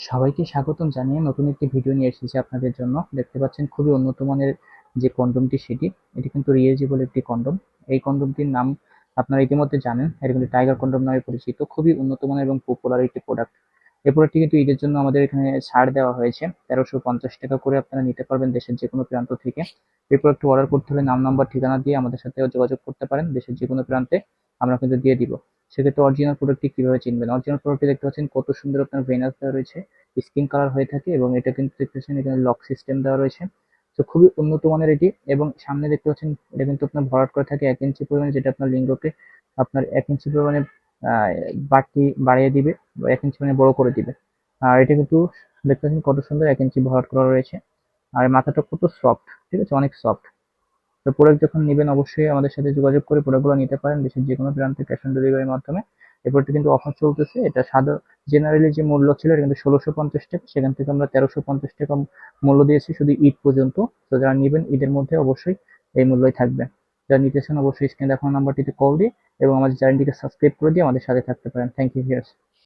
সবাইকে স্বাগতম জানিয়ে নতুন একটি ভিডিও নিয়ে এসেছি আপনাদের জন্য। দেখতে পাচ্ছেন খুবই উন্নত মানের যে কন্ডোমটি এটি কিন্তু রিউজেবল একটি কন্ডোম। এই কন্ডোমটির নাম আপনারা ইতিমধ্যে জানেন, এটি কিন্তু টাইগার কন্ডোম নামে পরিচিত। খুবই উন্নত মানের এবং পপুলার একটি প্রোডাক্ট। এই প্রোডাক্টটি কিন্তু ঈদের জন্য আমাদের এখানে ছাড় দেওয়া হয়েছে, 1350 টাকা করে আপনারা নিতে পারবেন দেশের যে কোনো প্রান্ত থেকে। এই প্রোডাক্টটি অর্ডার করতে হলে নাম, নাম্বার, ঠিকানা দিয়ে আমাদের সাথে যোগাযোগ করতে পারেন। দেশের যে কোনো প্রান্তে আমরা কিন্তু দিয়ে দিব। সেক্ষেত্রে অরিজিনাল প্রোডাক্টটি কিভাবে চিনবেন? অরিজিনাল প্রোডাক্টটি দেখতে পাচ্ছেন কত সুন্দর আপনার ভেনাস দেওয়া রয়েছে, স্কিন কালার হয়ে থাকে, এবং এটা কিন্তু দেখতেছেন এখানে লক সিস্টেম দেওয়া রয়েছে। তো খুবই উন্নত মানের এটি। এবং সামনে দেখতে পাচ্ছেন এটা কিন্তু আপনার ভরাট করা থাকে 1 ইঞ্চি পরিমাণে, যেটা আপনার লিঙ্গকে আপনার 1 ইঞ্চি পরিমাণে বাড়তি বাড়িয়ে দিবে বা 1 ইঞ্চি মানে বড় করে দিবে। আর এটা কিন্তু দেখতে পাচ্ছেন কত সুন্দর 1 ইঞ্চি ভরাট করা রয়েছে। আর মাথাটা কত সফট, ঠিক আছে, অনেক সফট। তো প্রোডাক্ট যখন নেবেন অবশ্যই আমাদের সাথে যোগাযোগ করে প্রোডাক্টগুলো নিতে পারেন দেশের যে কোনো প্রান্তে ক্যাশ অন ডেলিভারির মাধ্যমে। এই প্রোডাক্টটা কিন্তু অফার চলতেছে। এটা জেনারেলি যে মূল্য ছিল এটা কিন্তু 1650 টাকা, সেখান থেকে আমরা 1350 টাকা মূল্য দিয়েছি শুধু ঈদ পর্যন্ত। তো যারা নেবেন ঈদের মধ্যে অবশ্যই এই মূল্যই থাকবে। যারা নিতে চান অবশ্যই স্ক্রিনে দেখানো নাম্বারটিতে কল দিয়ে এবং আমাদের চ্যানেলটিকে সাবস্ক্রাইব করে দিয়ে আমাদের সাথে থাকতে পারেন। Thank you viewers.